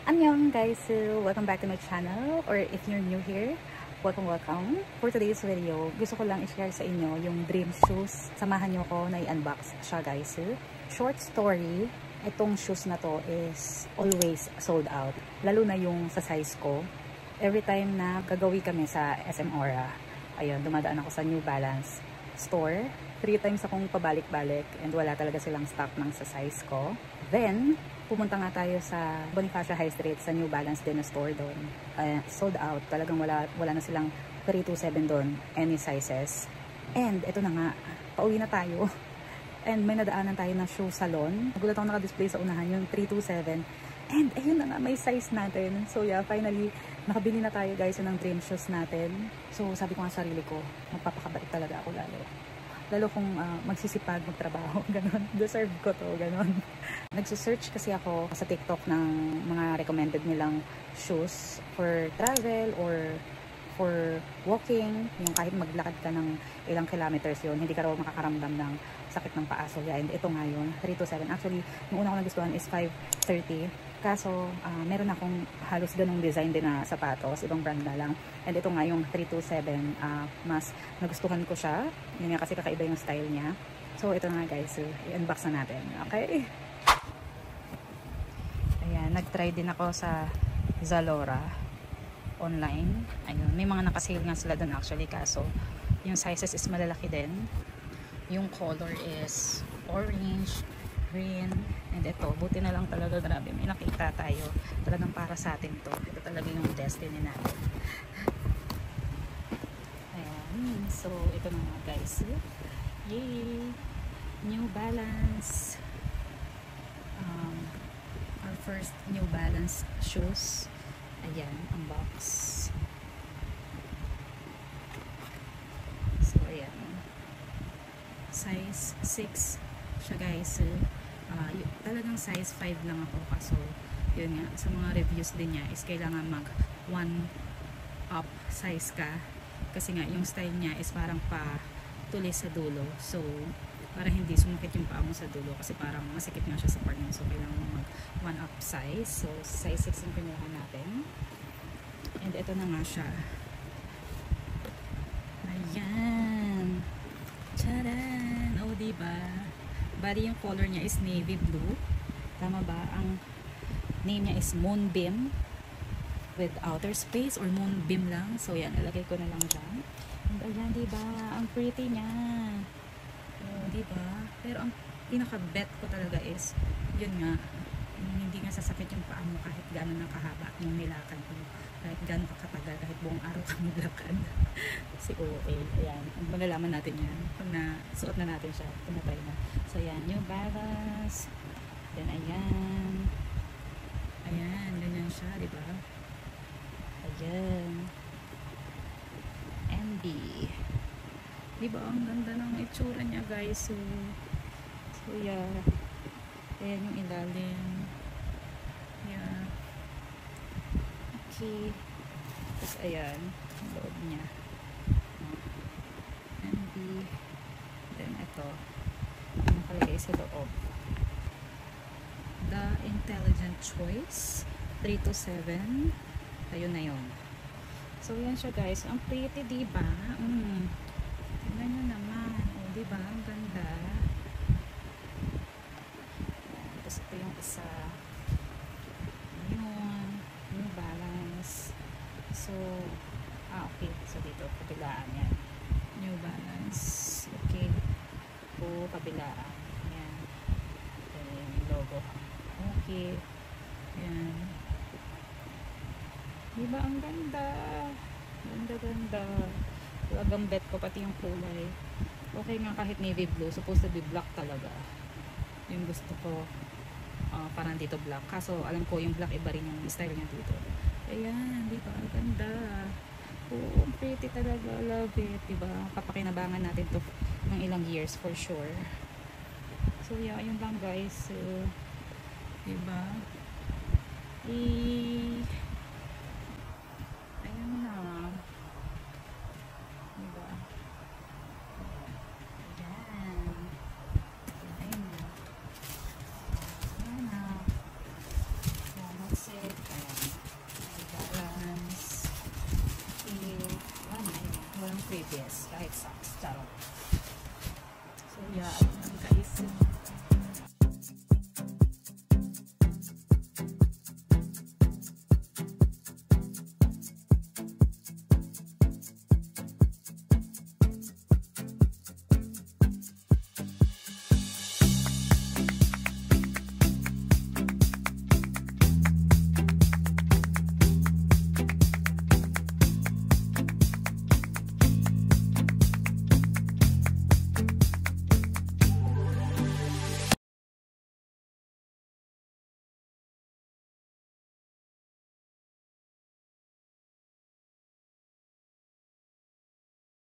Annyeong guys, so welcome back to my channel, or if you're new here, welcome. For today's video, gusto ko lang i-share sa inyo yung dream shoes. Samahan nyo ko na i-unbox siya guys. Short story, itong shoes na to is always sold out. Lalo na yung sa size ko. Every time na gagawi kami sa SM Aura, ayun, dumadaan ako sa New Balance store. 3 times akong pabalik-balik and wala talaga silang stock ng sa size ko. Then, pumunta nga tayo sa Bonifacio High Street sa New Balance din na store doon. Sold out. Talagang wala na silang 327 doon. Any sizes. And ito na nga. Pauwi na tayo. And may nadaanan tayo na shoe salon. Nagulat ako naka-display sa unahan yung 327. And ayun na nga, may size natin. So yeah, finally, nakabili na tayo guys ng dream shoes natin. So sabi ko nga sa sarili ko, magpapakabait talaga ako lalo. Lalo kung magsisipag, magtrabaho, ganon. Deserve ko to, ganon. Nagsisearch kasi ako sa TikTok ng mga recommended nilang shoes for travel or for walking. Yung kahit maglakad ka ng ilang kilometers yun, hindi ka raw makakaramdam ng sakit ng paa. So yeah, and ito nga yun, 327. Actually, yung una ko nagustuhan is 530. Kaso, meron akong halos ganong design din na sapatos, ibang brand na lang. And ito nga yung 327, mas nagustuhan ko siya. Yun nga kasi kakaiba yung style niya. So ito nga guys, so, i-unbox na natin. Okay? Ayan, nag-try din ako sa Zalora online. Ayun, may mga nakasale nga sila doon actually. Kaso, yung sizes is malalaki din. Yung color is orange, green, and ito, buti na lang talaga, grabe, may nakita tayo talagang para sa atin to. Ito talaga yung destiny natin. Ayan, so ito na nga guys, yay, New Balance, our first New Balance shoes. Ayan, ang box. So ayan, size 6 siya guys. Talagang size 5 lang ako, kaso yun nga, sa mga reviews din niya is kailangan mag 1 up size ka kasi nga yung style niya is parang pa tulis sa dulo, so para hindi sumakit yung paa mo sa dulo kasi parang masikip nga siya sa part niya, so kailangan mag 1 up size. So size 6 yung pinuha natin, and ito na nga siya. Ayan, charan! O diba, bali yung color niya is navy blue. Tama ba? Ang name niya is Moonbeam with outer space or Moonbeam lang. So yan, ilagay ko na lang dyan. And ayan, diba? Ang pretty niya. Oh, diba? Pero ang pinaka-bet ko talaga is, yun nga, hindi nga sasakit yung paa mo kahit gano'n ang kahaba yung nilakad mo. Kahit gano'n ka katagal, kahit buong araw ka maglakad. Si OA. Ayan. Malalaman natin yan. Pag nasuot na natin siya, pumatay na. So ayan, New Balance. Then ayan. Ayan, ganyan siya, diba? Ayan. MB. Diba, ang ganda ng itsura niya guys. So yeah. Ayan yung ilalim. Yeah. Okay. Tapos ayan, yung loob niya. MB. Then ito. Yung nakalagay sa loob. The Intelligent Choice 327. Ayun na yun. So yan siya guys. Ang pretty, diba? Tignan nyo naman. O diba? Ang ganda. Tapos ito yung isa. Ayun. New Balance. So okay. So dito, kabilaan yan. New Balance. Okay. O kabilaan. Yan. Yung logo. Okay. Ayan. Diba ang ganda? Ganda. Talagang bet ko pati yung kulay. Okay nga kahit navy blue. Supposed to be black talaga. Yung gusto ko. Parang dito black. Kaso alam ko yung black iba rin yung style niya dito. Ayan. Diba? Ang ganda. Oo, pretty talaga. Love it. Diba? Papakinabangan natin to ng ilang years for sure. So yeah, yun lang guys. So, diba? Ayun na. Diba? Ayan. Ayun na. Ayan na. Ayan, that's it. socks. Kahit socks. Charot. So, yeah.